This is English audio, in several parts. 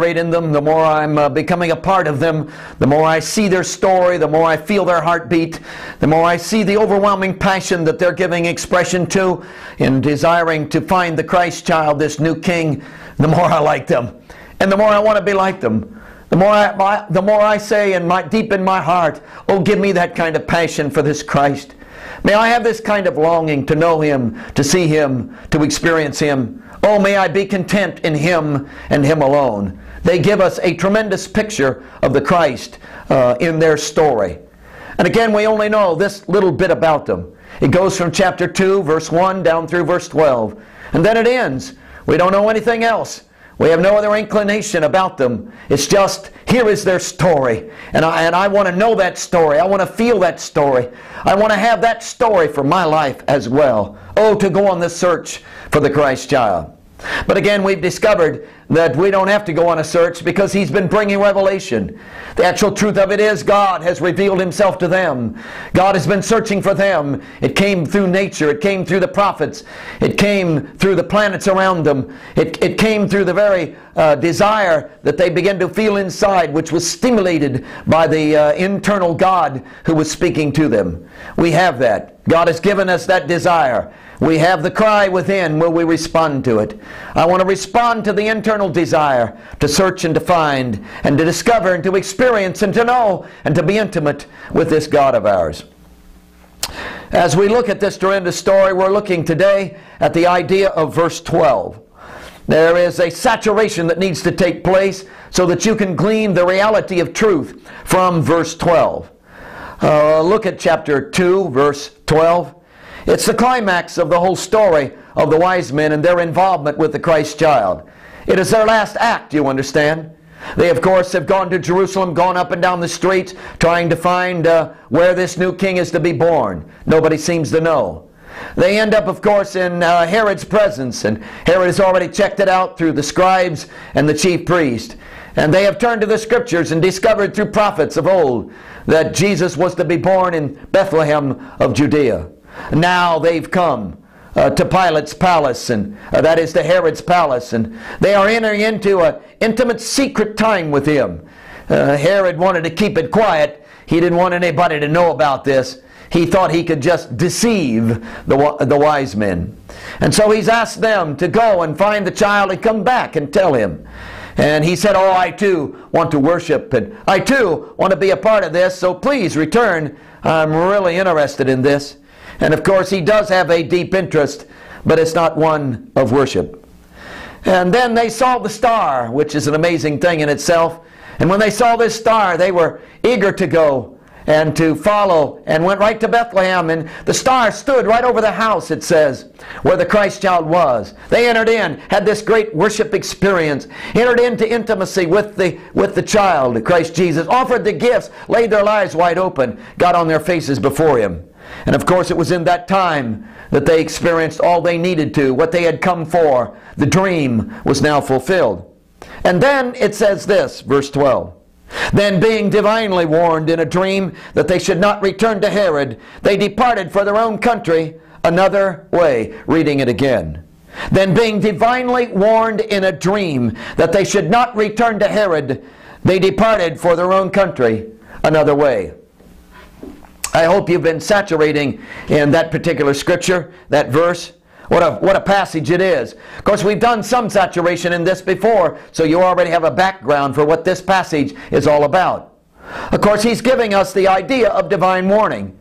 penetrate in them, the more I'm becoming a part of them, the more I see their story, the more I feel their heartbeat, the more I see the overwhelming passion that they're giving expression to in desiring to find the Christ child, this new king, the more I like them. And the more I want to be like them. The more I say deep in my heart, oh, give me that kind of passion for this Christ. May I have this kind of longing to know Him, to see Him, to experience Him. Oh, may I be content in Him and Him alone. They give us a tremendous picture of the Christ in their story. And again, we only know this little bit about them. It goes from chapter 2, verse 1, down through verse 12. And then it ends. We don't know anything else. We have no other inclination about them. It's just, here is their story. And I want to know that story. I want to feel that story. I want to have that story for my life as well. Oh, to go on this search for the Christ child. But again, we've discovered that we don't have to go on a search because He's been bringing revelation. The actual truth of it is God has revealed Himself to them. God has been searching for them. It came through nature. It came through the prophets. It came through the planets around them. It came through the very desire that they began to feel inside, which was stimulated by the internal God who was speaking to them. We have that. God has given us that desire. We have the cry within. Will we respond to it? I want to respond to the internal desire to search and to find and to discover and to experience and to know and to be intimate with this God of ours. As we look at this tremendous story, we're looking today at the idea of verse 12. There is a saturation that needs to take place so that you can glean the reality of truth from verse 12. Look at chapter 2, verse 12. It's the climax of the whole story of the wise men and their involvement with the Christ child. It is their last act, you understand. They, of course, have gone to Jerusalem, gone up and down the streets, trying to find where this new king is to be born. Nobody seems to know. They end up, of course, in Herod's presence, and Herod has already checked it out through the scribes and the chief priest. And they have turned to the Scriptures and discovered through prophets of old that Jesus was to be born in Bethlehem of Judea. Now they've come to Pilate's palace, and that is to Herod's palace, and they are entering into an intimate secret time with him. Herod wanted to keep it quiet. He didn't want anybody to know about this. He thought he could just deceive the wise men. And so he's asked them to go and find the child and come back and tell him. And he said, oh, I too want to worship, and I too want to be a part of this, so please return. I'm really interested in this. And of course he does have a deep interest, but it's not one of worship. And then they saw the star, which is an amazing thing in itself. And when they saw this star, they were eager to go and to follow, and went right to Bethlehem. And the star stood right over the house, it says, where the Christ child was. They entered in, had this great worship experience, entered into intimacy with the child, Christ Jesus, offered the gifts, laid their lives wide open, got on their faces before Him. And of course it was in that time that they experienced all they needed to, what they had come for. The dream was now fulfilled. And then it says this, verse 12. Then being divinely warned in a dream that they should not return to Herod, they departed for their own country another way. Reading it again. Then being divinely warned in a dream that they should not return to Herod, they departed for their own country another way. I hope you've been saturating in that particular scripture, that verse. What a passage it is. Of course, we've done some saturation in this before, so you already have a background for what this passage is all about. Of course, he's giving us the idea of divine warning.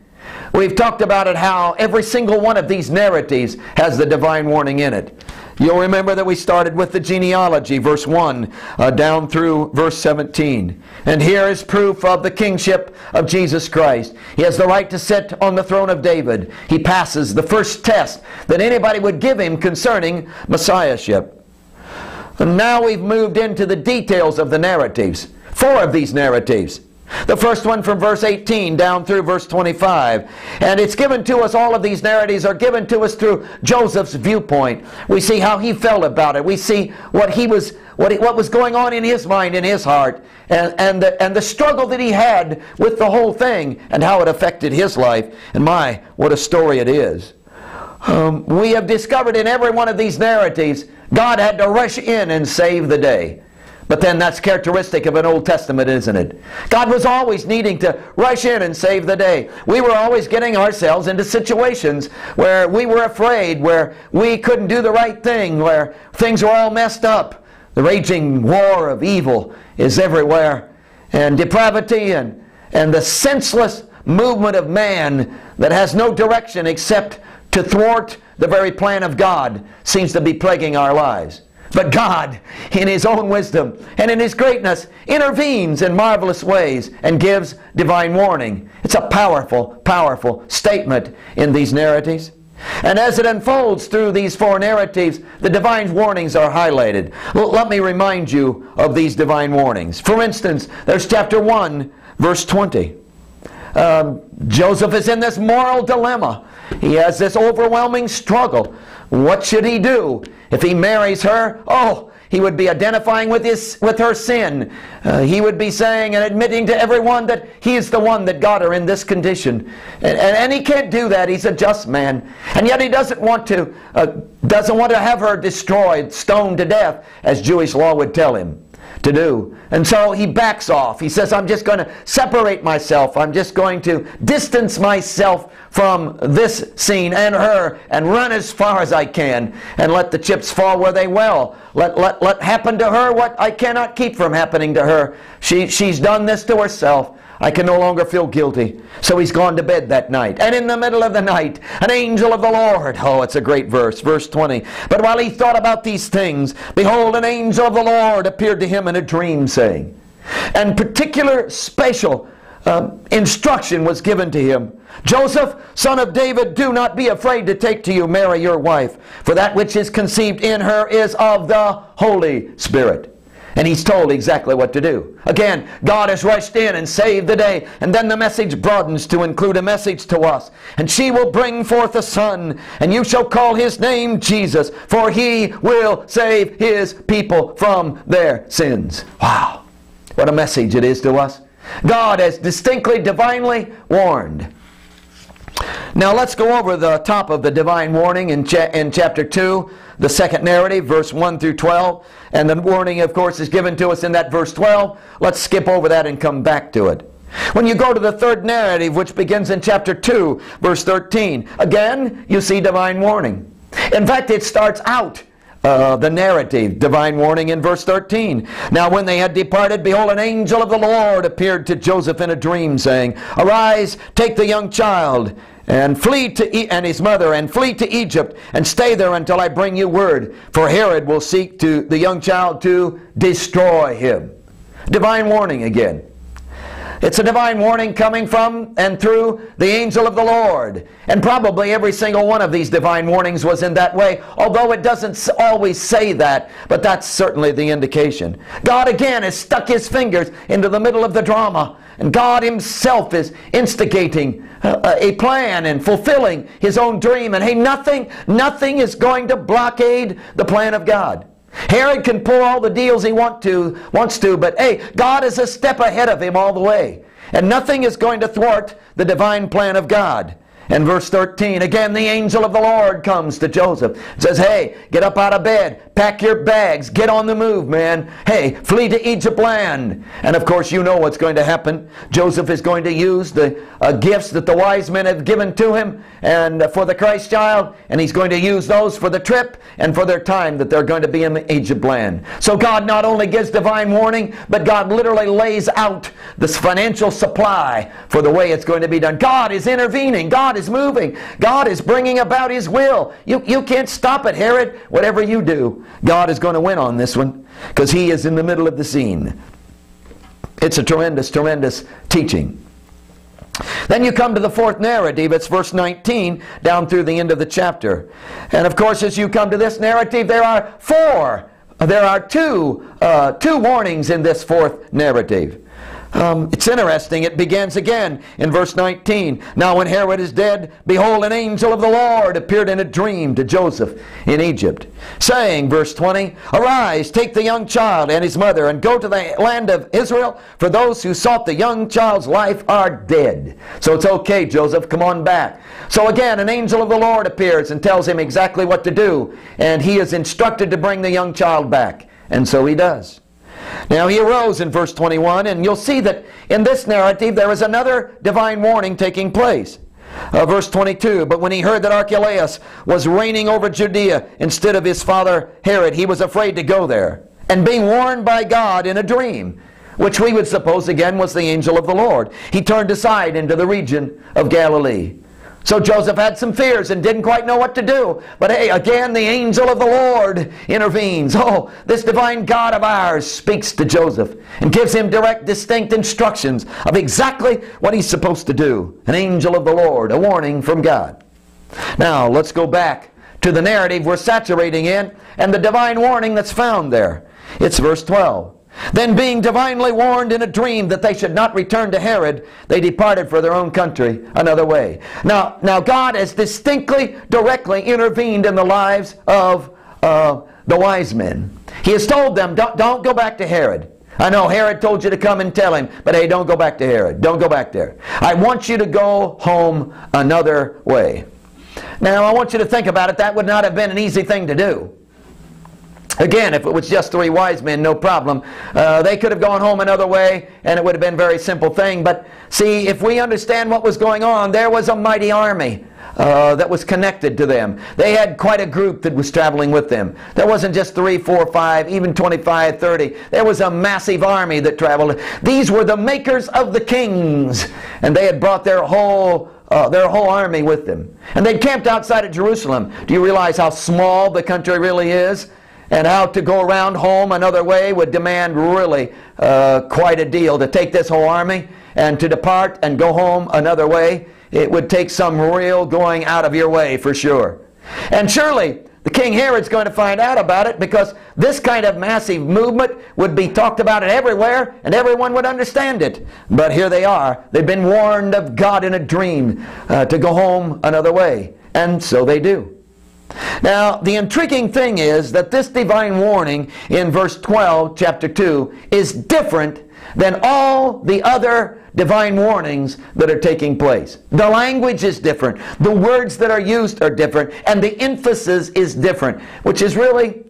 We've talked about it, how every single one of these narratives has the divine warning in it. You'll remember that we started with the genealogy, verse 1, down through verse 17. And here is proof of the kingship of Jesus Christ. He has the right to sit on the throne of David. He passes the first test that anybody would give him concerning messiahship. And now we've moved into the details of the narratives. 4 of these narratives. The first one from verse 18 down through verse 25. And it's given to us, all of these narratives are given to us through Joseph's viewpoint. We see how he felt about it. We see what was going on in his mind, in his heart, and the struggle that he had with the whole thing, and how it affected his life. And my, what a story it is. We have discovered in every one of these narratives, God had to rush in and save the day. But then that's characteristic of an Old Testament, isn't it? God was always needing to rush in and save the day. We were always getting ourselves into situations where we were afraid, where we couldn't do the right thing, where things were all messed up. The raging war of evil is everywhere. And depravity and the senseless movement of man that has no direction except to thwart the very plan of God seems to be plaguing our lives. But God, in His own wisdom and in His greatness, intervenes in marvelous ways and gives divine warning. It's a powerful, powerful statement in these narratives. And as it unfolds through these four narratives, the divine warnings are highlighted. Well, let me remind you of these divine warnings. For instance, there's chapter 1, verse 20. Joseph is in this moral dilemma. He has this overwhelming struggle. What should he do? If he marries her, he would be identifying with her sin. He would be saying and admitting to everyone that he is the one that got her in this condition. And he can't do that. He's a just man. And yet he doesn't want to have her destroyed, stoned to death, as Jewish law would tell him to do. And so he backs off. He says, I'm just going to separate myself. I'm just going to distance myself from this scene and her and run as far as I can and let the chips fall where they will. Let happen to her what I cannot keep from happening to her. She's done this to herself. I can no longer feel guilty. So he's gone to bed that night. And in the middle of the night, an angel of the Lord. Oh, it's a great verse. Verse 20. But while he thought about these things, behold, an angel of the Lord appeared to him in a dream, saying, and particular special instruction was given to him. Joseph, son of David, do not be afraid to take to you Mary your wife, for that which is conceived in her is of the Holy Spirit. And he's told exactly what to do. Again, God has rushed in and saved the day. And then the message broadens to include a message to us. And she will bring forth a son, and you shall call his name Jesus, for he will save his people from their sins. Wow. What a message it is to us. God has distinctly, divinely warned. Now let's go over the top of the divine warning in chapter 2, the second narrative, verse 1 through 12. And the warning, of course, is given to us in that verse 12. Let's skip over that and come back to it. When you go to the third narrative, which begins in chapter 2, verse 13, again, you see divine warning. In fact, it starts out the narrative, divine warning, in verse 13. Now when they had departed, behold, an angel of the Lord appeared to Joseph in a dream, saying, Arise, take the young child and his mother, and flee to Egypt, and stay there until I bring you word. For Herod will seek the young child to destroy him. Divine warning again. It's a divine warning coming from and through the angel of the Lord. And probably every single one of these divine warnings was in that way, although it doesn't always say that, but that's certainly the indication. God again has stuck his fingers into the middle of the drama, and God himself is instigating a plan and fulfilling his own dream. And hey, nothing is going to blockade the plan of God. Herod can pull all the deals he wants to, but hey, God is a step ahead of him all the way. And nothing is going to thwart the divine plan of God. And verse 13, again the angel of the Lord comes to Joseph and says, hey, get up out of bed, pack your bags, get on the move, man. Hey, flee to Egypt land. And of course you know what's going to happen. Joseph is going to use the gifts that the wise men have given to him and for the Christ child, and he's going to use those for the trip and for their time that they're going to be in Egypt land. So God not only gives divine warning, but God literally lays out this financial supply for the way it's going to be done. God is intervening. God is moving. God is bringing about his will. You can't stop it, Herod. Whatever you do, God is going to win on this one because he is in the middle of the scene. It's a tremendous, tremendous teaching. Then you come to the fourth narrative. It's verse 19 down through the end of the chapter. And of course, as you come to this narrative, there are two warnings in this fourth narrative. It's interesting. It begins again in verse 19. Now when Herod is dead, behold, an angel of the Lord appeared in a dream to Joseph in Egypt, saying, verse 20, Arise, take the young child and his mother, and go to the land of Israel, for those who sought the young child's life are dead. So it's okay, Joseph, come on back. So again, an angel of the Lord appears and tells him exactly what to do, and he is instructed to bring the young child back. And so he does. Now he arose in verse 21, and you'll see that in this narrative there is another divine warning taking place. Verse 22, but when he heard that Archelaus was reigning over Judea instead of his father Herod, he was afraid to go there. And being warned by God in a dream, which we would suppose again was the angel of the Lord, he turned aside into the region of Galilee. So Joseph had some fears and didn't quite know what to do. But hey, again the angel of the Lord intervenes. Oh, this divine God of ours speaks to Joseph and gives him direct, distinct instructions of exactly what he's supposed to do. An angel of the Lord, a warning from God. Now, let's go back to the narrative we're saturating in and the divine warning that's found there. It's verse 12. Then being divinely warned in a dream that they should not return to Herod, they departed for their own country another way. Now God has distinctly, directly intervened in the lives of the wise men. He has told them, don't go back to Herod. I know Herod told you to come and tell him, but hey, don't go back to Herod. Don't go back there. I want you to go home another way. Now I want you to think about it. That would not have been an easy thing to do. Again, if it was just three wise men, no problem. They could have gone home another way, and it would have been a very simple thing. But see, if we understand what was going on, there was a mighty army that was connected to them. They had quite a group that was traveling with them. There wasn't just 3, 4, 5, even 25, 30. There was a massive army that traveled. These were the makers of the kings, and they had brought their whole army with them. And they camped outside of Jerusalem. Do you realize how small the country really is? And how to go around home another way would demand really quite a deal. To take this whole army and to depart and go home another way, it would take some real going out of your way for sure. And surely the King Herod's going to find out about it, because this kind of massive movement would be talked about everywhere and everyone would understand it. But here they are. They've been warned of God in a dream to go home another way. And so they do. Now, the intriguing thing is that this divine warning in verse 12, chapter 2, is different than all the other divine warnings that are taking place. The language is different. The words that are used are different. And the emphasis is different, which is really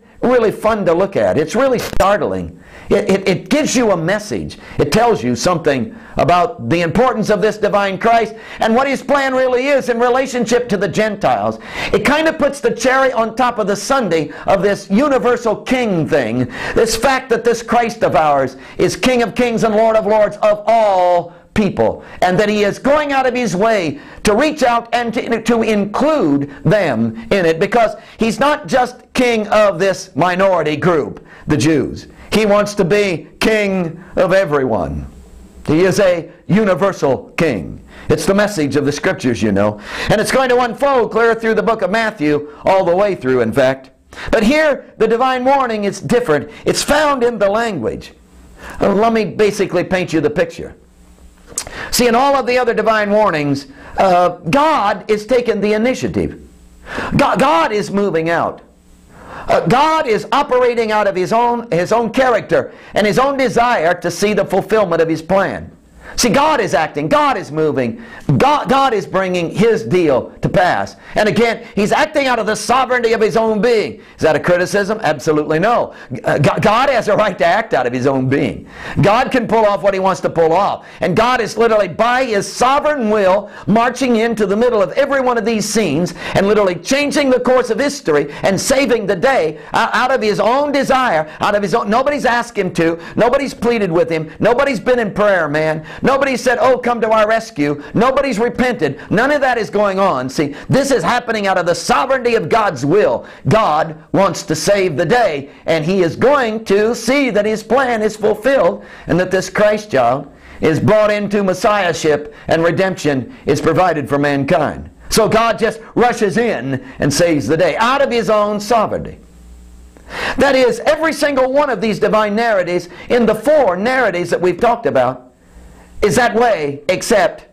fun to look at. It's really startling. It gives you a message. It tells you something about the importance of this divine Christ and what his plan really is in relationship to the Gentiles. It kind of puts the cherry on top of the sundae of this universal king thing. This fact that this Christ of ours is King of kings and Lord of lords of all people, and that he is going out of his way to reach out and to include them in it, because he's not just king of this minority group, the Jews. He wants to be king of everyone. He is a universal king. It's the message of the scriptures, you know. And it's going to unfold clear through the book of Matthew, all the way through, in fact. But here, the divine warning is different. It's found in the language. Let me basically paint you the picture. See, in all of the other divine warnings, God is taking the initiative. God is moving out. God is operating out of his own character and his own desire to see the fulfillment of his plan. See, God is acting. God is moving. God is bringing his deal to pass. And again, he's acting out of the sovereignty of his own being. Is that a criticism? Absolutely no. God has a right to act out of his own being. God can pull off what he wants to pull off. And God is literally, by his sovereign will, marching into the middle of every one of these scenes and literally changing the course of history and saving the day out of his own desire, out of his own. Nobody's asked him to. Nobody's pleaded with him. Nobody's been in prayer, man. Nobody said, oh, come to our rescue. Nobody's repented. None of that is going on. See, this is happening out of the sovereignty of God's will. God wants to save the day, and he is going to see that his plan is fulfilled and that this Christ child is brought into messiahship and redemption is provided for mankind. So God just rushes in and saves the day out of his own sovereignty. That is, every single one of these divine narratives in the 4 narratives that we've talked about is that way, except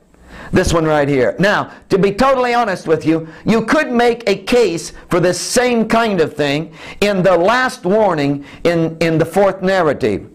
this one right here. Now, to be totally honest with you, you could make a case for this same kind of thing in the last warning in the 4th narrative,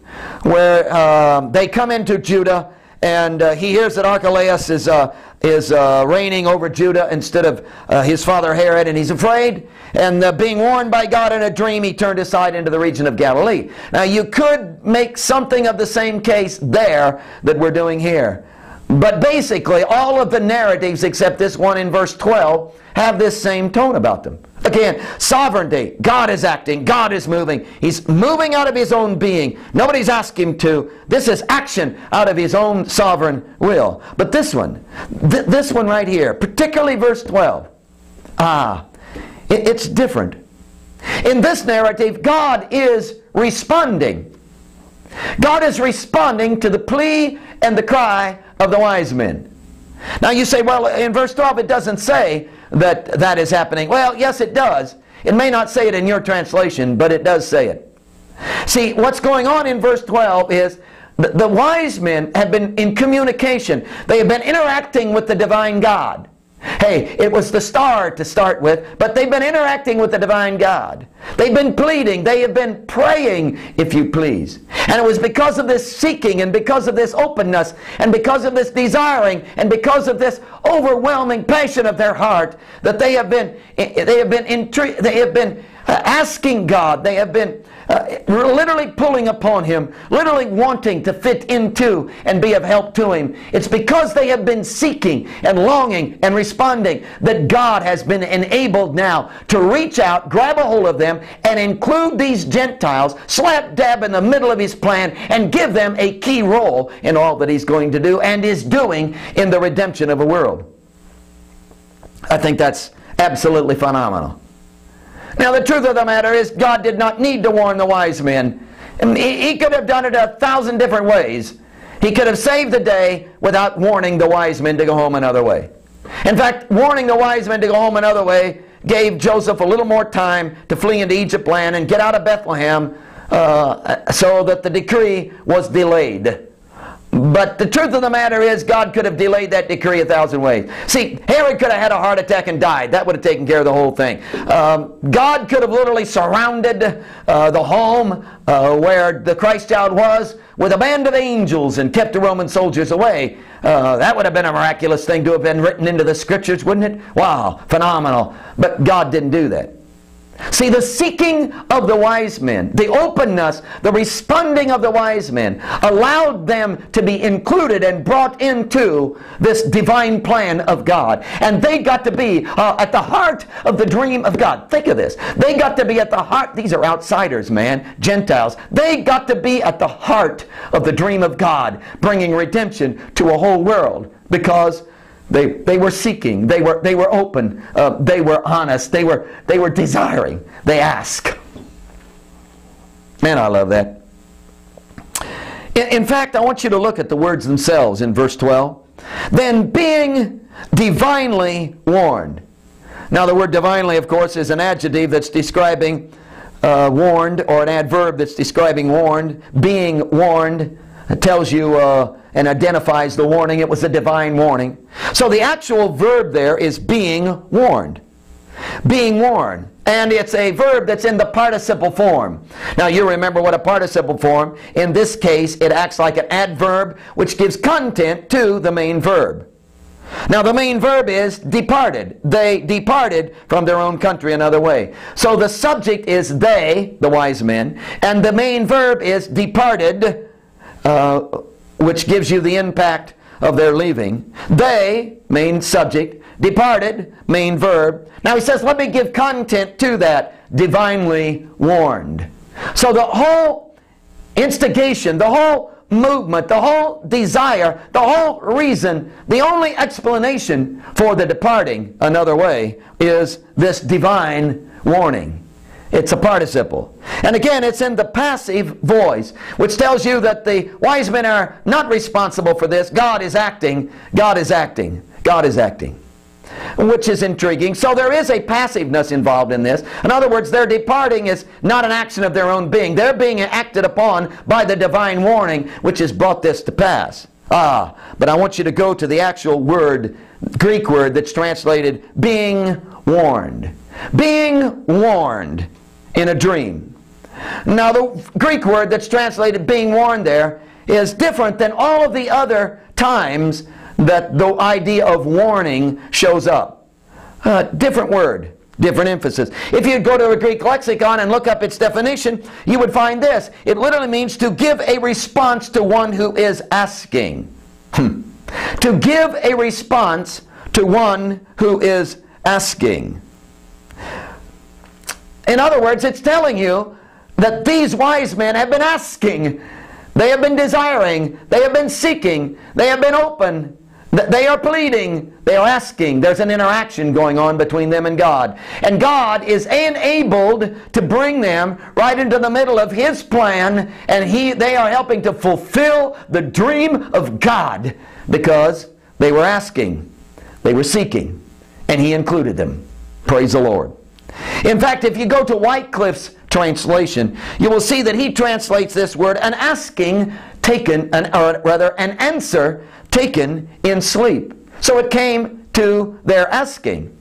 where they come into Judah and he hears that Archelaus is reigning over Judah instead of his father Herod, and he's afraid. And being warned by God in a dream, he turned aside into the region of Galilee. Now you could make something of the same case there that we're doing here. But basically, all of the narratives except this one in verse 12 have this same tone about them. Again, sovereignty. God is acting. God is moving. He's moving out of his own being. Nobody's asked him to. This is action out of his own sovereign will. But this one, this one right here, particularly verse 12, it's different. In this narrative, God is responding. God is responding to the plea and the cry of the wise men. Now you say, well, in verse 12 it doesn't say that that is happening. Well, yes it does. It may not say it in your translation, but it does say it. See, what's going on in verse 12 is the wise men have been in communication. They have been interacting with the divine God. Hey, it was the star to start with, but they've been interacting with the divine God. They've been pleading. They have been praying, if you please. And it was because of this seeking and because of this openness and because of this desiring and because of this overwhelming passion of their heart that they have been asking God. They have been literally pulling upon Him, literally wanting to fit into and be of help to Him. It's because they have been seeking and longing and responding that God has been enabled now to reach out, grab a hold of them, and include these Gentiles slap dab in the middle of His plan and give them a key role in all that He's going to do and is doing in the redemption of a world. I think that's absolutely phenomenal. Now the truth of the matter is God did not need to warn the wise men. He could have done it 1,000 different ways. He could have saved the day without warning the wise men to go home another way. In fact, warning the wise men to go home another way gave Joseph a little more time to flee into Egypt land and get out of Bethlehem so that the decree was delayed. But the truth of the matter is God could have delayed that decree 1,000 ways. See, Herod could have had a heart attack and died. That would have taken care of the whole thing. God could have literally surrounded the home where the Christ child was with a band of angels and kept the Roman soldiers away. That would have been a miraculous thing to have been written into the Scriptures, wouldn't it? Wow, phenomenal. But God didn't do that. See, the seeking of the wise men, the openness, the responding of the wise men allowed them to be included and brought into this divine plan of God. And they got to be at the heart of the dream of God. Think of this. They got to be at the heart. These are outsiders, man, Gentiles. They got to be at the heart of the dream of God, bringing redemption to a whole world because they were seeking, they were open, they were honest, they were desiring, they ask. Man, I love that. In fact, I want you to look at the words themselves in verse 12. Then being divinely warned. Now the word divinely, of course, is an adjective that's describing warned, or an adverb that's describing warned. Being warned, it tells you and identifies the warning. It was a divine warning. So the actual verb there is being warned. Being warned. And it's a verb that's in the participle form. Now you remember what a participle form. In this case, it acts like an adverb which gives content to the main verb. Now the main verb is departed. They departed from their own country another way. So the subject is they, the wise men, and the main verb is departed, which gives you the impact of their leaving. They, main subject, departed, main verb. Now he says, let me give content to that, divinely warned. So the whole instigation, the whole movement, the whole desire, the whole reason, the only explanation for the departing another way is this divine warning. It's a participle. And again, it's in the passive voice, which tells you that the wise men are not responsible for this. God is acting. God is acting. God is acting. Which is intriguing. So there is a passiveness involved in this. In other words, their departing is not an action of their own being. They're being acted upon by the divine warning, which has brought this to pass. But I want you to go to the actual word, Greek word, that's translated being warned. Being warned in a dream. Now the Greek word that's translated being warned there is different than all of the other times that the idea of warning shows up. Different word, different emphasis. If you go to a Greek lexicon and look up its definition, you would find this. It literally means to give a response to one who is asking. To give a response to one who is asking. In other words, it's telling you that these wise men have been asking. They have been desiring. They have been seeking. They have been open. They are pleading. They are asking. There's an interaction going on between them and God. And God is enabled to bring them right into the middle of His plan, and they are helping to fulfill the dream of God because they were asking. They were seeking. And He included them. Praise the Lord. In fact, if you go to Wycliffe's translation, you will see that he translates this word, an asking taken, or rather an answer taken in sleep. So it came to their asking.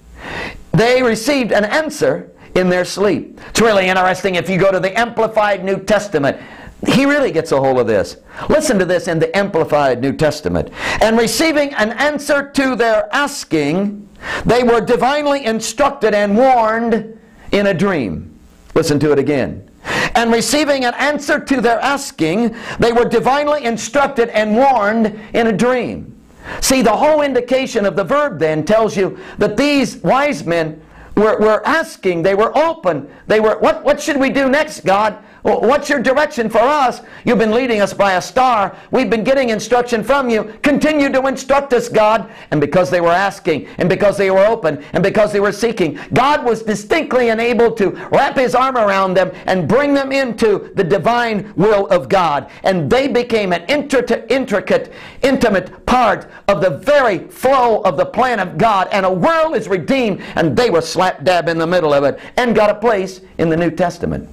They received an answer in their sleep. It's really interesting if you go to the Amplified New Testament. He really gets a hold of this. Listen to this in the Amplified New Testament. And receiving an answer to their asking, they were divinely instructed and warned in a dream. Listen to it again. And receiving an answer to their asking, they were divinely instructed and warned in a dream. See, the whole indication of the verb then tells you that these wise men were asking. They were open. They were, what should we do next, God? What's your direction for us? You've been leading us by a star. We've been getting instruction from you. Continue to instruct us, God. And because they were asking, and because they were open, and because they were seeking, God was distinctly enabled to wrap His arm around them and bring them into the divine will of God. And they became an intricate, intimate part of the very flow of the plan of God. And a world is redeemed, and they were slap dab in the middle of it and got a place in the New Testament.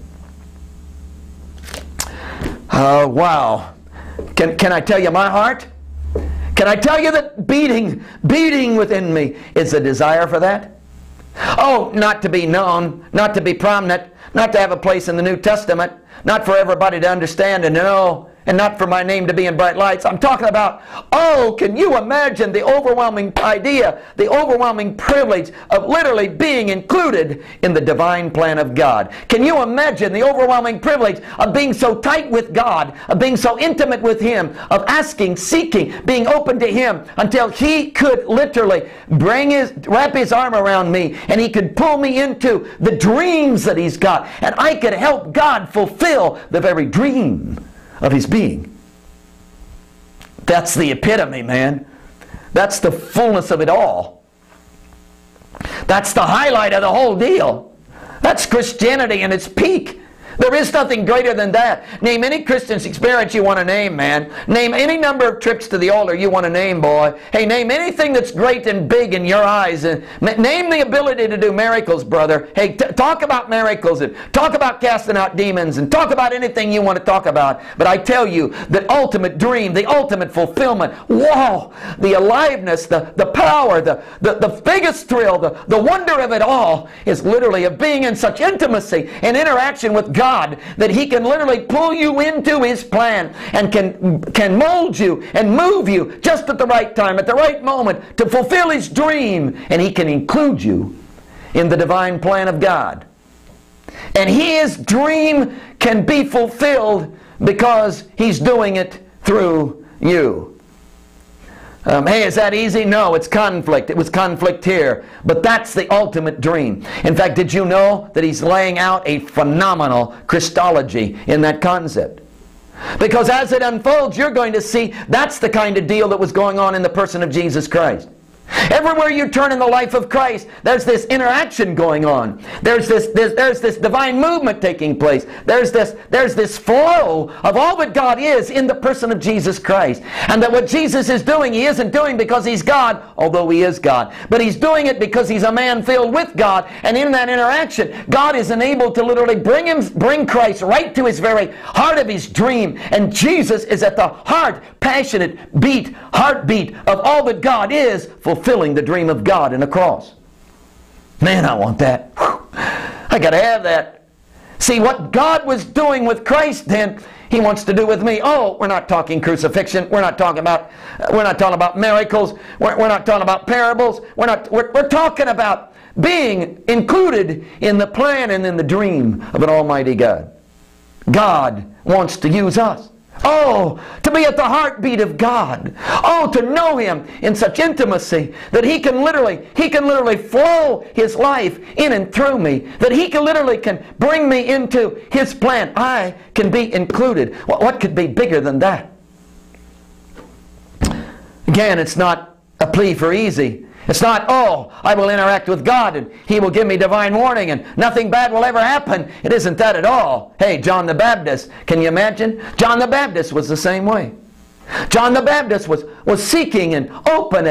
Wow. Can I tell you my heart? Can I tell you that beating within me is a desire for that? Oh, not to be known, not to be prominent, not to have a place in the New Testament, not for everybody to understand and know, and not for my name to be in bright lights. I'm talking about, oh, can you imagine the overwhelming idea, the overwhelming privilege of literally being included in the divine plan of God? Can you imagine the overwhelming privilege of being so tight with God, of being so intimate with Him, of asking, seeking, being open to Him until He could literally wrap His arm around me and He could pull me into the dreams that He's got, and I could help God fulfill the very dream of His being. That's the epitome, man. That's the fullness of it all. That's the highlight of the whole deal. That's Christianity in its peak. There is nothing greater than that. Name any Christian's experience you want to name, man. Name any number of trips to the altar you want to name, boy. Hey, name anything that's great and big in your eyes. And name the ability to do miracles, brother. Hey, talk about miracles and talk about casting out demons and talk about anything you want to talk about. But I tell you, the ultimate dream, the ultimate fulfillment, wow, the aliveness, the power, the biggest thrill, the wonder of it all is literally of being in such intimacy and interaction with God that He can literally pull you into His plan and can mold you and move you just at the right time, at the right moment to fulfill His dream, and He can include you in the divine plan of God. And His dream can be fulfilled because He's doing it through you. Hey, is that easy? No, it's conflict. It was conflict here. But that's the ultimate dream. In fact, did you know that He's laying out a phenomenal Christology in that concept? Because as it unfolds, you're going to see that's the kind of deal that was going on in the person of Jesus Christ. Everywhere you turn in the life of Christ, there's this interaction going on. There's this divine movement taking place. There's this flow of all that God is in the person of Jesus Christ. And that what Jesus is doing, He isn't doing because He's God, although He is God. But He's doing it because He's a man filled with God. And in that interaction, God is enabled to literally bring Christ right to His very heart of His dream. And Jesus is at the heart, passionate heartbeat of all that God is, fulfilling the dream of God in the cross. Man, I want that. Whew. I got to have that. See, what God was doing with Christ then He wants to do with me. Oh, we're not talking crucifixion. We're not talking about miracles. We're not talking about parables. We're talking about being included in the plan and in the dream of an almighty God. God wants to use us. Oh, to be at the heartbeat of God. Oh, to know Him in such intimacy that He can literally flow His life in and through me. That He can bring me into His plan. I can be included. What could be bigger than that? Again, it's not a plea for easy. It's not, oh, I will interact with God and He will give me divine warning and nothing bad will ever happen. It isn't that at all. Hey, John the Baptist, can you imagine? John the Baptist was the same way. John the Baptist was seeking and open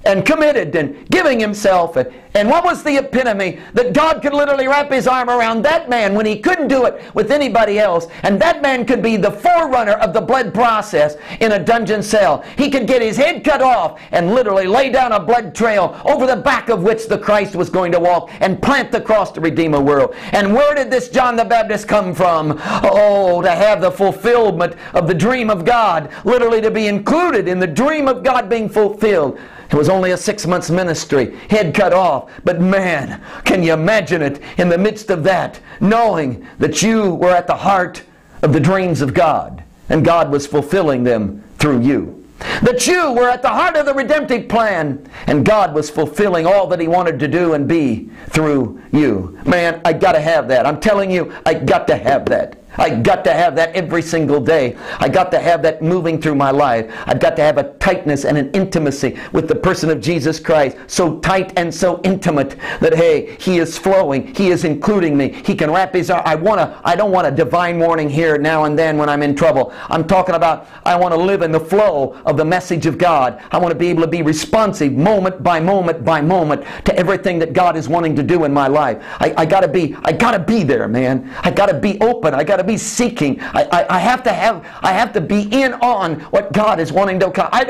and committed and giving himself. And what was the epitome? That God could literally wrap His arm around that man when He couldn't do it with anybody else. And that man could be the forerunner of the blood process in a dungeon cell. He could get his head cut off and literally lay down a blood trail over the back of which the Christ was going to walk and plant the cross to redeem a world. And where did this John the Baptist come from? Oh, to have the fulfillment of the dream of God. Literally to be included in the dream of God being fulfilled. It was only a 6 months ministry, head cut off. But man, can you imagine it in the midst of that, knowing that you were at the heart of the dreams of God, and God was fulfilling them through you. That you were at the heart of the redemptive plan, and God was fulfilling all that He wanted to do and be through you. Man, I got to have that. I'm telling you, I got to have that. I got to have that every single day. I got to have that moving through my life. I've got to have a tightness and an intimacy with the person of Jesus Christ. So tight and so intimate that, hey, He is flowing. He is including me. He can wrap His arm. I don't want a divine warning here now and then when I'm in trouble. I'm talking about I want to live in the flow of the message of God. I want to be able to be responsive moment by moment by moment to everything that God is wanting to do in my life. I got to be there, man. I got to be open. I got to be seeking. I have to be in on what God is wanting to accomplish.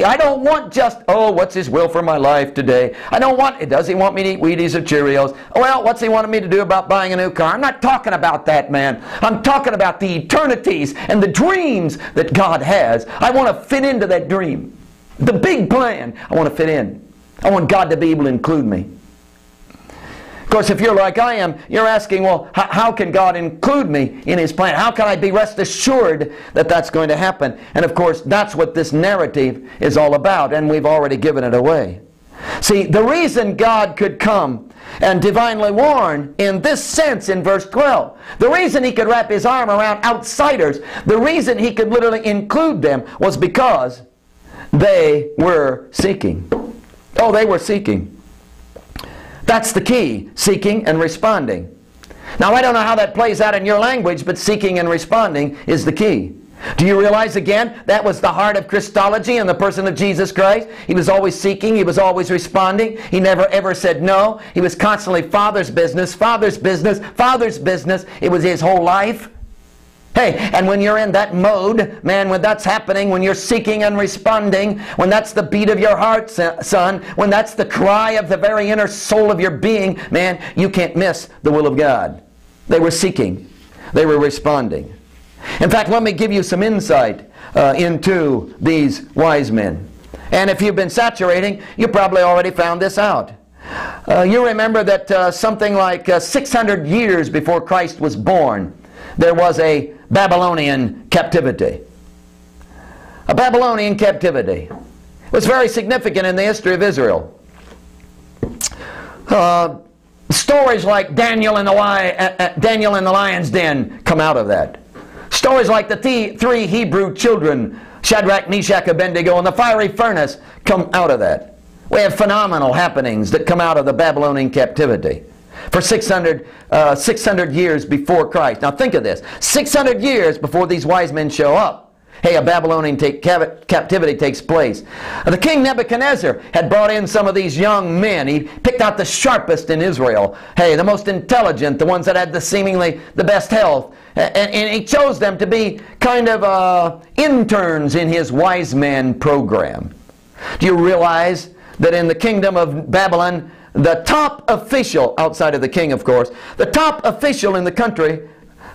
I don't want just, oh, what's His will for my life today? I don't want, does He want me to eat Wheaties or Cheerios? Well, what's He wanting me to do about buying a new car? I'm not talking about that, man. I'm talking about the eternities and the dreams that God has. I want to fit into that dream. The big plan, I want to fit in. I want God to be able to include me. Of course, if you're like I am, you're asking, well, how can God include me in His plan? How can I be rest assured that that's going to happen? And of course, that's what this narrative is all about, and we've already given it away. See, the reason God could come and divinely warn in this sense in verse 12, the reason He could wrap His arm around outsiders, the reason He could literally include them was because they were seeking. Oh, they were seeking. That's the key, seeking and responding. Now, I don't know how that plays out in your language, but seeking and responding is the key. Do you realize again, that was the heart of Christology in the person of Jesus Christ? He was always seeking, He was always responding. He never ever said no. He was constantly Father's business, Father's business, Father's business. It was His whole life. Hey, and when you're in that mode, man, when that's happening, when you're seeking and responding, when that's the beat of your heart, son, when that's the cry of the very inner soul of your being, man, you can't miss the will of God. They were seeking. They were responding. In fact, let me give you some insight into these wise men. And if you've been saturating, you probably already found this out. You remember that something like 600 years before Christ was born, there was a Babylonian captivity. A Babylonian captivity. It was very significant in the history of Israel. Stories like Daniel in the lion's den come out of that. Stories like the three Hebrew children, Shadrach, Meshach, Abednego, in the fiery furnace come out of that. We have phenomenal happenings that come out of the Babylonian captivity. For 600 years before Christ. Now think of this. 600 years before these wise men show up. Hey, a Babylonian captivity takes place. The king Nebuchadnezzar had brought in some of these young men. He picked out the sharpest in Israel. Hey, the most intelligent, the ones that had seemingly the best health. And he chose them to be kind of interns in his wise man program. Do you realize that in the kingdom of Babylon, the top official, outside of the king of course, the top official in the country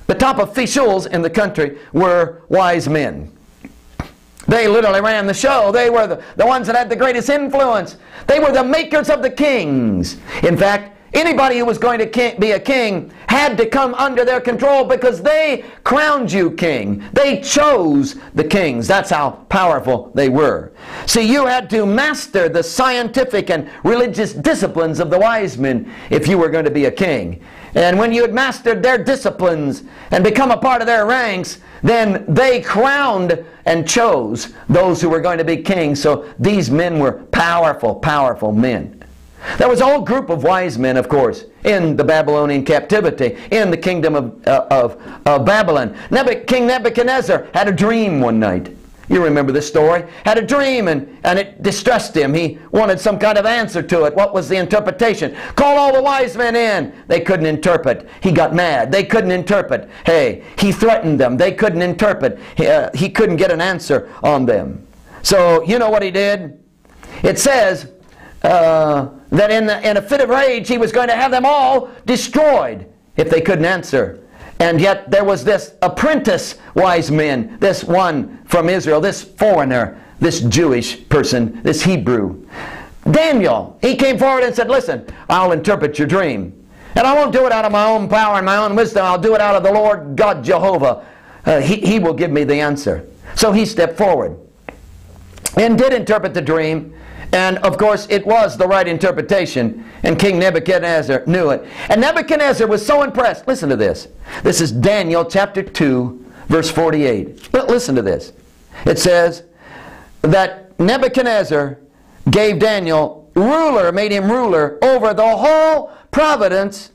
The top officials in the country were wise men. They literally ran the show. They were the ones that had the greatest influence. They were the makers of the kings. In fact, anybody who was going to be a king had to come under their control because they crowned you king. They chose the kings. That's how powerful they were. See, you had to master the scientific and religious disciplines of the wise men if you were going to be a king. And when you had mastered their disciplines and become a part of their ranks, then they crowned and chose those who were going to be kings. So these men were powerful, powerful men. There was a whole group of wise men, of course, in the Babylonian captivity, in the kingdom of Babylon. King Nebuchadnezzar had a dream one night. You remember this story. Had a dream and it distressed him. He wanted some kind of answer to it. What was the interpretation? Call all the wise men in. They couldn't interpret. He got mad. They couldn't interpret. Hey, he threatened them. They couldn't interpret. He couldn't get an answer on them. So you know what he did? It says that in a fit of rage he was going to have them all destroyed if they couldn't answer. And yet there was this apprentice wise man, this one from Israel, this foreigner, this Jewish person, this Hebrew. Daniel, he came forward and said, listen, I'll interpret your dream. And I won't do it out of my own power and my own wisdom. I'll do it out of the Lord God Jehovah. He will give me the answer. So he stepped forward and did interpret the dream. And of course it was the right interpretation, and King Nebuchadnezzar knew it. And Nebuchadnezzar was so impressed. Listen to this. This is Daniel chapter 2 verse 48. Listen to this. It says that Nebuchadnezzar gave Daniel made him ruler over the whole province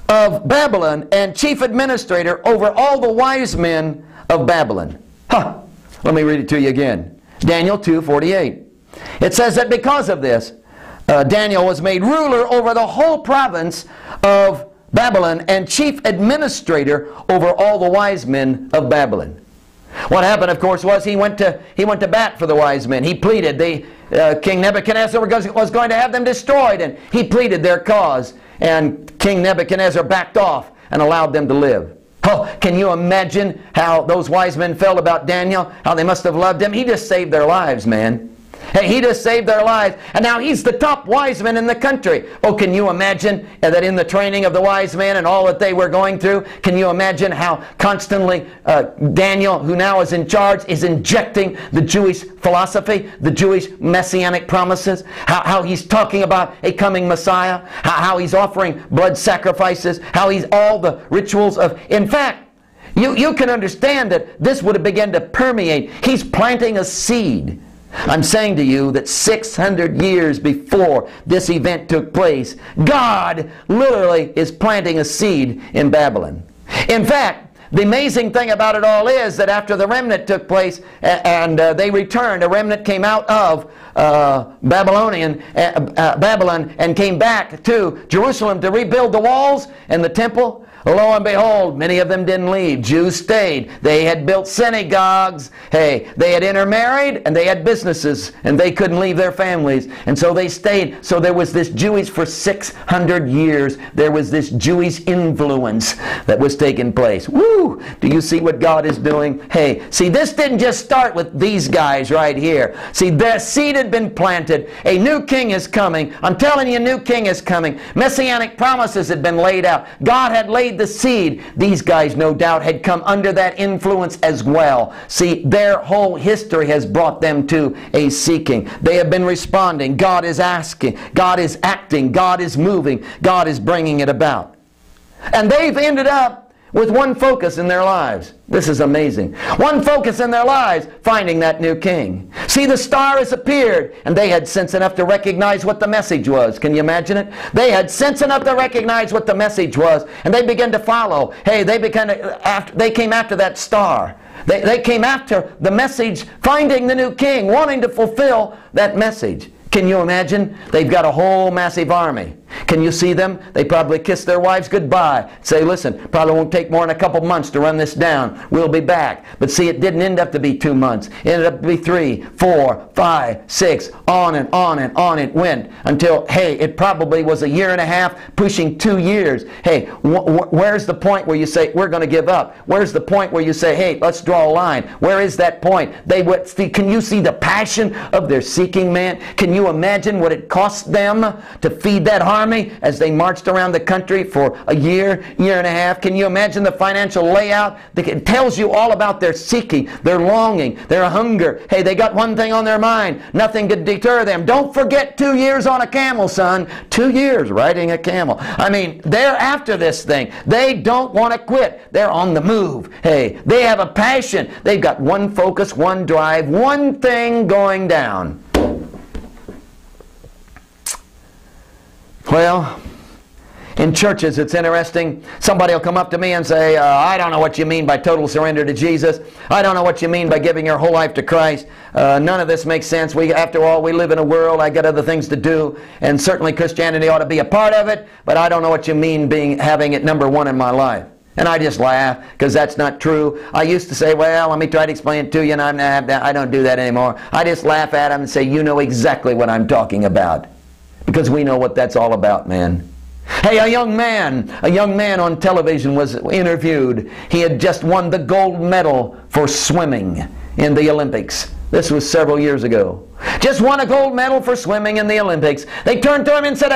of Babylon and chief administrator over all the wise men of Babylon. Let me read it to you again. Daniel 2:48. It says that because of this, Daniel was made ruler over the whole province of Babylon and chief administrator over all the wise men of Babylon. What happened, of course, was he went to bat for the wise men. He pleaded. King Nebuchadnezzar was going to have them destroyed, and he pleaded their cause. And King Nebuchadnezzar backed off and allowed them to live. Oh, can you imagine how those wise men felt about Daniel? How they must have loved him. He just saved their lives, man. Hey, he just saved their lives, and now he's the top wise man in the country. Oh, can you imagine that in the training of the wise men and all that they were going through, can you imagine how constantly Daniel, who now is in charge, is injecting the Jewish philosophy, the Jewish messianic promises, how he's talking about a coming Messiah, how he's offering blood sacrifices, how he's all the rituals of... In fact, you can understand that this would have begun to permeate. He's planting a seed. I'm saying to you that 600 years before this event took place, God literally is planting a seed in Babylon. In fact, the amazing thing about it all is that after the remnant took place and they returned, a remnant came out of Babylon and came back to Jerusalem to rebuild the walls and the temple. Lo and behold, many of them didn't leave. Jews stayed. They had built synagogues. Hey, they had intermarried and they had businesses and they couldn't leave their families. And so they stayed. So there was this Jewish, for 600 years, there was this Jewish influence that was taking place. Woo! Do you see what God is doing? Hey, see, this didn't just start with these guys right here. See, their seed had been planted. A new king is coming. I'm telling you, a new king is coming. Messianic promises had been laid out. God had laid the seed. These guys, no doubt, had come under that influence as well. See, their whole history has brought them to a seeking. They have been responding. God is asking. God is acting. God is moving. God is bringing it about. And they've ended up with one focus in their lives. This is amazing. One focus in their lives, finding that new king. See, the star has appeared, and they had sense enough to recognize what the message was. Can you imagine it? They had sense enough to recognize what the message was, and they began to follow. Hey, they came after that star. They came after the message, finding the new king, wanting to fulfill that message. Can you imagine? They've got a whole massive army. Can you see them? They probably kiss their wives goodbye. Say, listen, probably won't take more than a couple months to run this down. We'll be back. But see, it didn't end up to be 2 months. It ended up to be 3, 4, 5, 6, on and on and on it went until, hey, it probably was a year and a half, pushing 2 years. Hey, where's the point where you say, we're going to give up? Where's the point where you say, hey, let's draw a line? Where is that point? Can you see the passion of their seeking, man? Can you imagine what it cost them to feed that army as they marched around the country for a year, year and a half? Can you imagine the financial layout? It tells you all about their seeking, their longing, their hunger. Hey, they got one thing on their mind. Nothing could deter them. Don't forget 2 years on a camel, son. 2 years riding a camel. I mean, they're after this thing. They don't want to quit. They're on the move. Hey, they have a passion. They've got one focus, one drive, one thing going down. Well, in churches, it's interesting. Somebody will come up to me and say, I don't know what you mean by total surrender to Jesus. I don't know what you mean by giving your whole life to Christ. None of this makes sense. After all, we live in a world. I got other things to do. And certainly Christianity ought to be a part of it. But I don't know what you mean having it number one in my life. And I just laugh because that's not true. I used to say, well, let me try to explain it to you, and I don't do that anymore. I just laugh at them and say, you know exactly what I'm talking about. Because we know what that's all about, man. Hey, a young man on television was interviewed. He had just won the gold medal for swimming in the Olympics. This was several years ago. Just won a gold medal for swimming in the Olympics. They turned to him and said,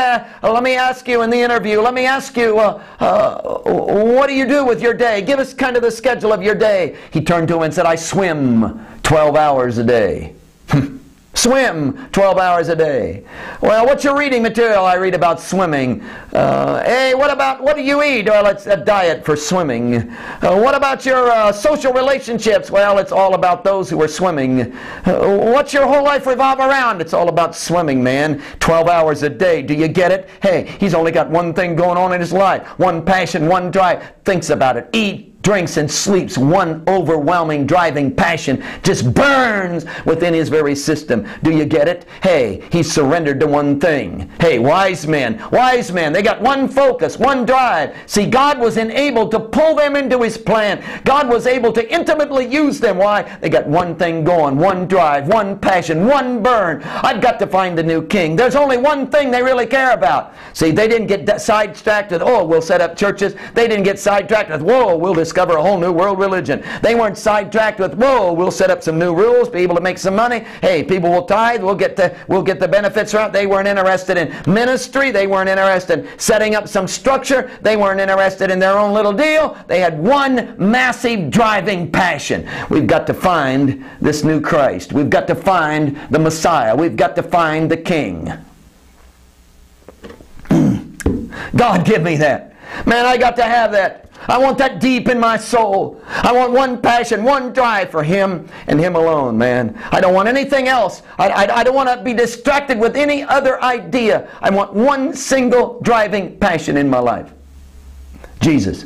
let me ask you in the interview, let me ask you, what do you do with your day? Give us kind of the schedule of your day. He turned to him and said, I swim 12 hours a day. Swim 12 hours a day. Well, what's your reading material? I read about swimming. Hey, what do you eat? Well, it's a diet for swimming. What about your social relationships? Well, it's all about those who are swimming. What's your whole life revolve around? It's all about swimming, man. 12 hours a day. Do you get it? Hey, he's only got one thing going on in his life. One passion, one drive. Thinks about it. Eat, drinks, and sleeps. One overwhelming driving passion just burns within his very system. Do you get it? Hey, he surrendered to one thing. Hey, wise men, they got one focus, one drive. See, God was enabled to pull them into his plan. God was able to intimately use them. Why? They got one thing going, one drive, one passion, one burn. I've got to find the new king. There's only one thing they really care about. See, they didn't get sidetracked with, oh, we'll set up churches. They didn't get sidetracked with, whoa, we'll discover a whole new world religion. They weren't sidetracked with, whoa, we'll set up some new rules, be able to make some money. Hey, people will tithe, we'll get the benefits around. They weren't interested in ministry. They weren't interested in setting up some structure. They weren't interested in their own little deal. They had one massive driving passion. We've got to find this new Christ. We've got to find the Messiah. We've got to find the King. God, give me that. Man, I got to have that. I want that deep in my soul. I want one passion, one drive for Him and Him alone, man. I don't want anything else. I don't want to be distracted with any other idea. I want one single driving passion in my life. Jesus.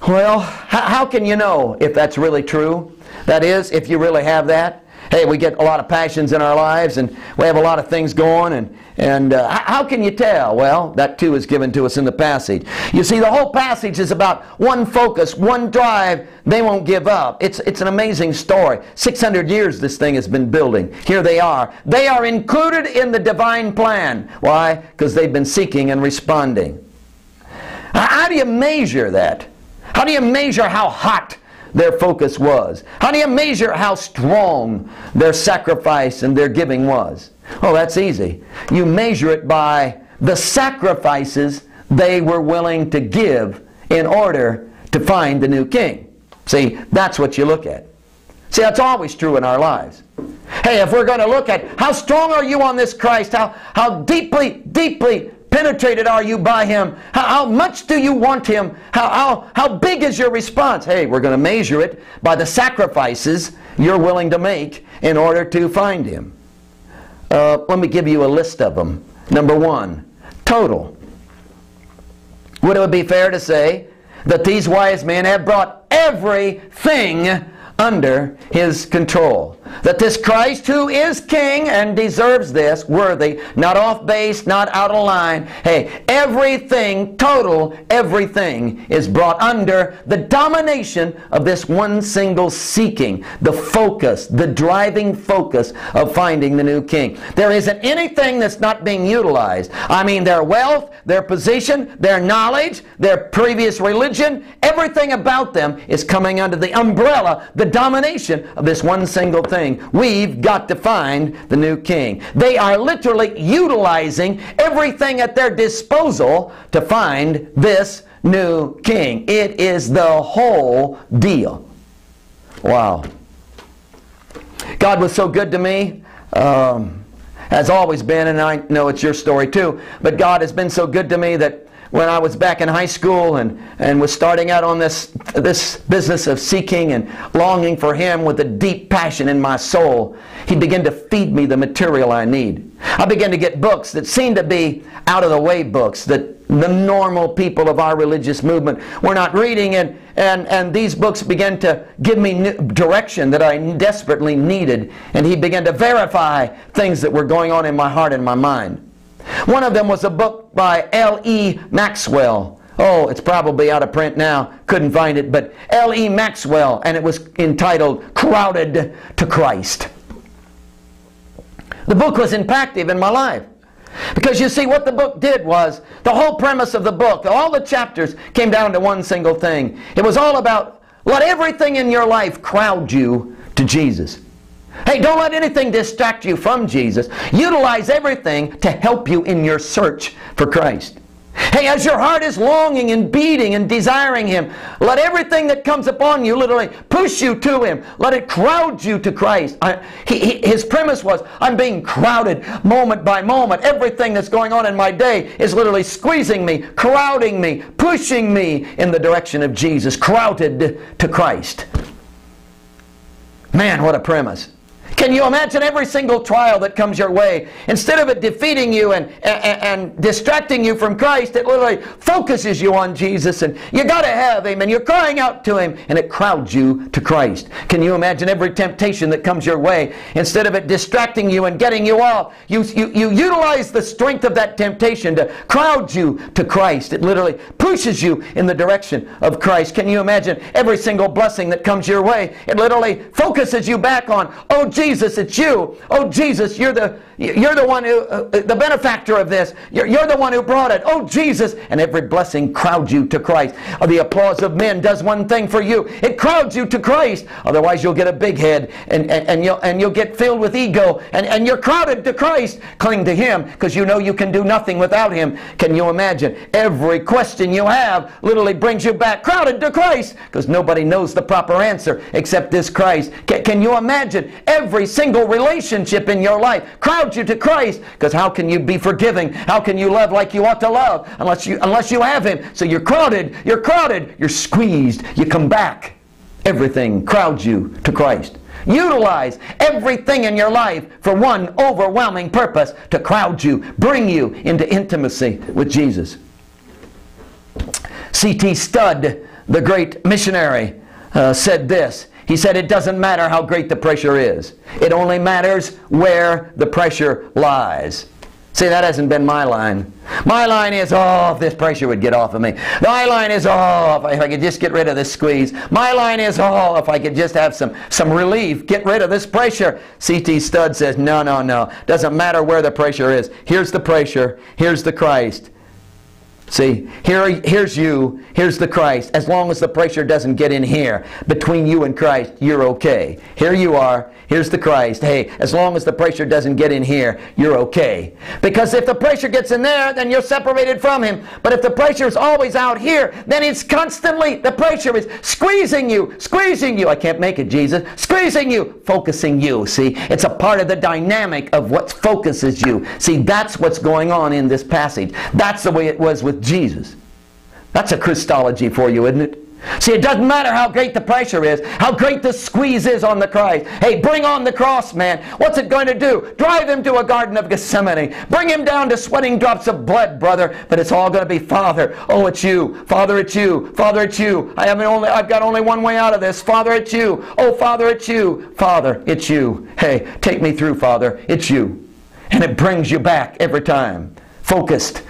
Well, how can you know if that's really true? That is, if you really have that. Hey, we get a lot of passions in our lives, and we have a lot of things going, and how can you tell? Well, that too is given to us in the passage. You see, the whole passage is about one focus, one drive. They won't give up. It's an amazing story. 600 years this thing has been building. Here they are. They are included in the divine plan. Why? Because they've been seeking and responding. How do you measure that? How do you measure how hot their focus was? How do you measure how strong their sacrifice and their giving was? Oh, that's easy. You measure it by the sacrifices they were willing to give in order to find the new king. See, that's what you look at. See, that's always true in our lives. Hey, if we're going to look at how strong are you on this Christ, how deeply penetrated are you by Him? How much do you want Him? How big is your response? Hey, we're going to measure it by the sacrifices you're willing to make in order to find Him. Let me give you a list of them. Number one, total. Would it be fair to say that these wise men have brought everything under His control? that this Christ, who is King and deserves this, worthy, not off base, not out of line, hey, everything, total everything is brought under the domination of this one single seeking, the focus, the driving focus of finding the new King. There isn't anything that's not being utilized. I mean, their wealth, their position, their knowledge, their previous religion, everything about them is coming under the umbrella, the domination of this one single thing. We've got to find the new King. They are literally utilizing everything at their disposal to find this new King. It is the whole deal. Wow. God was so good to me. Has always been, and I know it's your story too, but God has been so good to me that when I was back in high school and was starting out on this business of seeking and longing for Him with a deep passion in my soul, He began to feed me the material I need. I began to get books that seemed to be out of the way books that the normal people of our religious movement were not reading, and these books began to give me direction that I desperately needed, and He began to verify things that were going on in my heart and my mind. One of them was a book by L.E. Maxwell. Oh, it's probably out of print now. Couldn't find it, but L.E. Maxwell, and it was entitled Crowded to Christ. The book was impactful in my life. Because you see, what the book did was, the whole premise of the book, all the chapters came down to one single thing. It was all about, let everything in your life crowd you to Jesus. Hey, don't let anything distract you from Jesus. Utilize everything to help you in your search for Christ. Hey, as your heart is longing and beating and desiring Him, let everything that comes upon you literally push you to Him. Let it crowd you to Christ. His premise was, I'm being crowded moment by moment. Everything that's going on in my day is literally squeezing me, crowding me, pushing me in the direction of Jesus. Crowded to Christ. Man, what a premise. Can you imagine every single trial that comes your way? Instead of it defeating you and distracting you from Christ, it literally focuses you on Jesus, and you got to have Him, and you're crying out to Him, and it crowds you to Christ. Can you imagine every temptation that comes your way? Instead of it distracting you and getting you off, you utilize the strength of that temptation to crowd you to Christ. It literally pushes you in the direction of Christ. Can you imagine every single blessing that comes your way? It literally focuses you back on, oh Jesus, it's you. Oh Jesus, you're the one who, the benefactor of this. You're the one who brought it. Oh Jesus, and every blessing crowds you to Christ. The applause of men does one thing for you. It crowds you to Christ. Otherwise, you'll get a big head and you'll get filled with ego, and you're crowded to Christ. Cling to Him because you know you can do nothing without Him. Can you imagine? Every question you have literally brings you back crowded to Christ because nobody knows the proper answer except this Christ. Can you imagine? Every single relationship in your life crowds you to Christ, because how can you be forgiving? How can you love like you ought to love unless you have Him? So you're crowded, you're squeezed, you come back. Everything crowds you to Christ. Utilize everything in your life for one overwhelming purpose, to crowd you, bring you into intimacy with Jesus. C.T. Studd, the great missionary, said this. He said, it doesn't matter how great the pressure is. It only matters where the pressure lies. See, that hasn't been my line. My line is, oh, if this pressure would get off of me. My line is, oh, if I could just get rid of this squeeze. My line is, oh, if I could just have some relief, get rid of this pressure. C.T. Studd says, no, no, no. Doesn't matter where the pressure is. Here's the pressure. Here's the Christ. See, here's you, here's the Christ. As long as the pressure doesn't get in here, between you and Christ, you're okay. Here you are, here's the Christ. Hey, as long as the pressure doesn't get in here, you're okay. Because if the pressure gets in there, then you're separated from Him. But if the pressure is always out here, then it's constantly, the pressure is squeezing you. I can't make it, Jesus. Squeezing you, focusing you. See, it's a part of the dynamic of what focuses you. See, that's what's going on in this passage. That's the way it was with Jesus. That's a Christology for you, isn't it? See, it doesn't matter how great the pressure is, how great the squeeze is on the Christ. Hey, bring on the cross, man. What's it going to do? Drive him to a Garden of Gethsemane. Bring him down to sweating drops of blood, brother. But it's all going to be, Father, oh, it's you. Father, it's you. Father, it's you. I've got only one way out of this. Father, it's you. Oh, Father, it's you. Father, it's you. Hey, take me through, Father. It's you. And it brings you back every time. Focused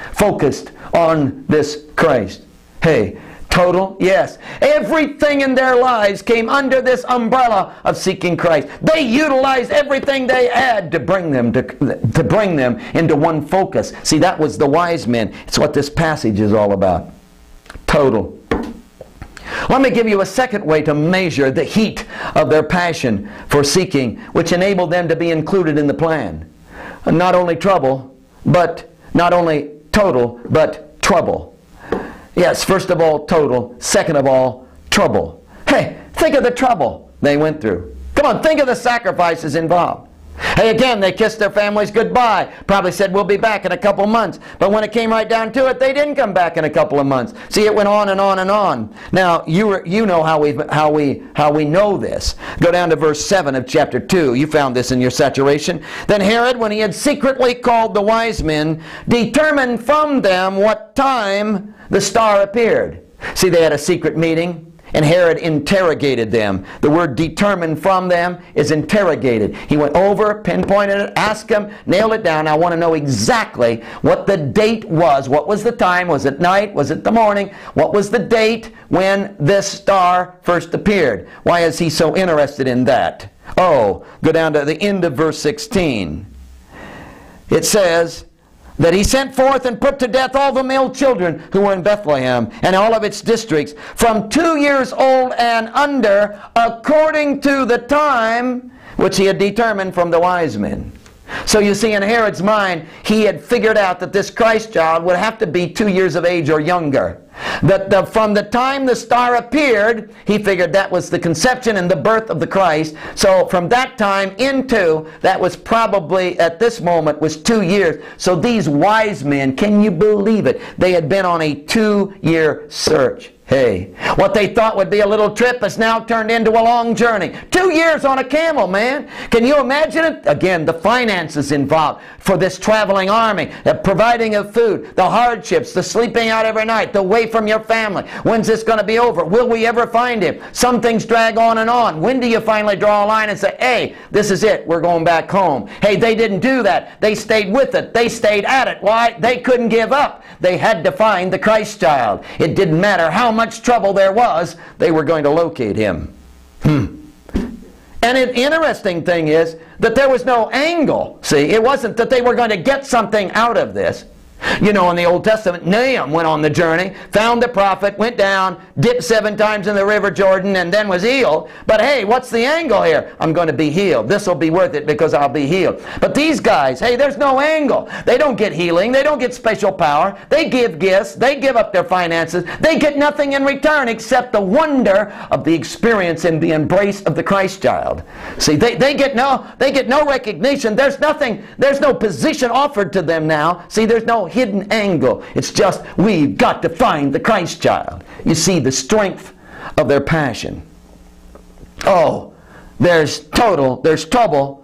on this Christ. Hey, total? Yes. Everything in their lives came under this umbrella of seeking Christ. They utilized everything they had to bring them into one focus. See, that was the wise men. It's what this passage is all about. Total. Let me give you a second way to measure the heat of their passion for seeking, which enabled them to be included in the plan. Not only total, but trouble. Yes, first of all, total. Second of all, trouble. Hey, think of the trouble they went through. Come on, think of the sacrifices involved. Hey, again, they kissed their families goodbye. Probably said, we'll be back in a couple months. But when it came right down to it, they didn't come back in a couple of months. See, it went on and on and on. Now, you know how we know this. Go down to verse 7 of chapter 2. You found this in your saturation. Then Herod, when he had secretly called the wise men, determined from them what time the star appeared. See, they had a secret meeting. And Herod interrogated them. The word determined from them is interrogated. He went over, pinpointed it, asked them, nailed it down. I want to know exactly what the date was. What was the time? Was it night? Was it the morning? What was the date when this star first appeared? Why is he so interested in that? Oh, go down to the end of verse 16. It says that he sent forth and put to death all the male children who were in Bethlehem and all of its districts, from 2 years old and under, according to the time which he had determined from the wise men. So you see, in Herod's mind, he had figured out that this Christ child would have to be 2 years of age or younger. That from the time the star appeared, he figured that was the conception and the birth of the Christ. So from that time into, that was probably, at this moment, was 2 years. So these wise men, can you believe it? They had been on a 2-year search. Hey, what they thought would be a little trip has now turned into a long journey. 2 years on a camel, man. Can you imagine it? Again, the finances involved for this traveling army, the providing of food, the hardships, the sleeping out every night, the way from your family. When's this going to be over? Will we ever find him? Some things drag on and on. When do you finally draw a line and say, hey, this is it, we're going back home? Hey, they didn't do that. They stayed with it. They stayed at it. Why? They couldn't give up. They had to find the Christ child. It didn't matter how much trouble there was, they were going to locate him. And the interesting thing is that there was no angle. See, it wasn't that they were going to get something out of this. You know, in the Old Testament, Nahum went on the journey, found the prophet, went down, dipped 7 times in the river Jordan, and then was healed. But hey, what's the angle here? I'm going to be healed. This will be worth it because I'll be healed. But these guys, hey, there's no angle. They don't get healing. They don't get special power. They give gifts. They give up their finances. They get nothing in return except the wonder of the experience in the embrace of the Christ child. See, they get no recognition. There's nothing. There's no position offered to them now. See, there's no hidden angle. It's just, we've got to find the Christ child. You see the strength of their passion. Oh, there's total, there's trouble,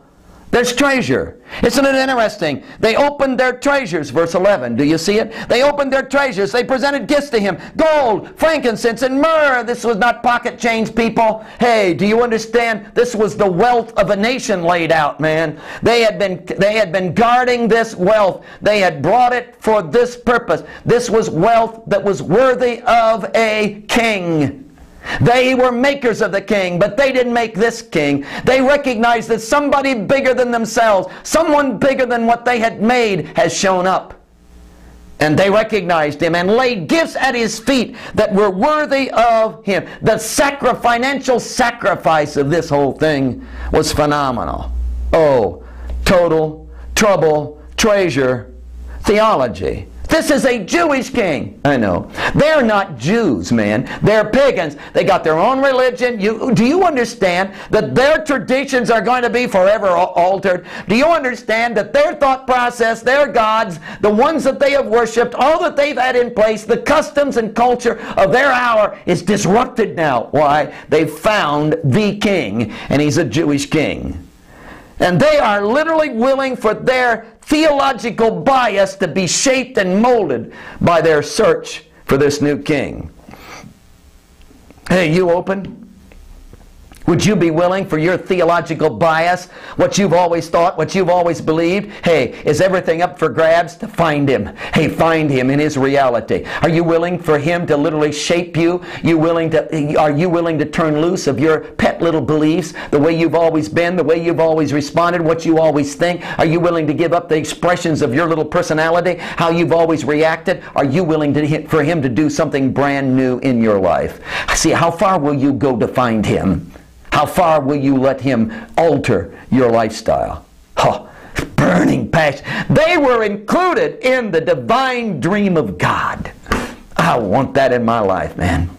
there's treasure. Isn't it interesting? They opened their treasures, verse 11. Do you see it? They opened their treasures. They presented gifts to him. Gold, frankincense, and myrrh. This was not pocket change, people. Hey, do you understand? This was the wealth of a nation laid out, man. They had been guarding this wealth. They had brought it for this purpose. This was wealth that was worthy of a king. They were makers of the king, but they didn't make this king. They recognized that somebody bigger than themselves, someone bigger than what they had made, has shown up. And they recognized him and laid gifts at his feet that were worthy of him. The financial sacrifice of this whole thing was phenomenal. Oh, total, trouble, treasure, theology. This is a Jewish king. I know. They're not Jews, man. They're pagans. They got their own religion. Do you understand that their traditions are going to be forever altered? Do you understand that their thought process, their gods, the ones that they have worshipped, all that they've had in place, the customs and culture of their hour is disrupted now? Why? They've found the king, and he's a Jewish king. And they are literally willing for their theological bias to be shaped and molded by their search for this new king. Hey, you open? Would you be willing for your theological bias, what you've always thought, what you've always believed? Hey, is everything up for grabs? To find him. Hey, find him in his reality. Are you willing for him to literally shape you? Are you willing to turn loose of your pet little beliefs, the way you've always been, the way you've always responded, what you always think? Are you willing to give up the expressions of your little personality, how you've always reacted? Are you willing for him to do something brand new in your life? See, how far will you go to find him? How far will you let him alter your lifestyle? Oh, burning passion. They were included in the divine dream of God. I want that in my life, man.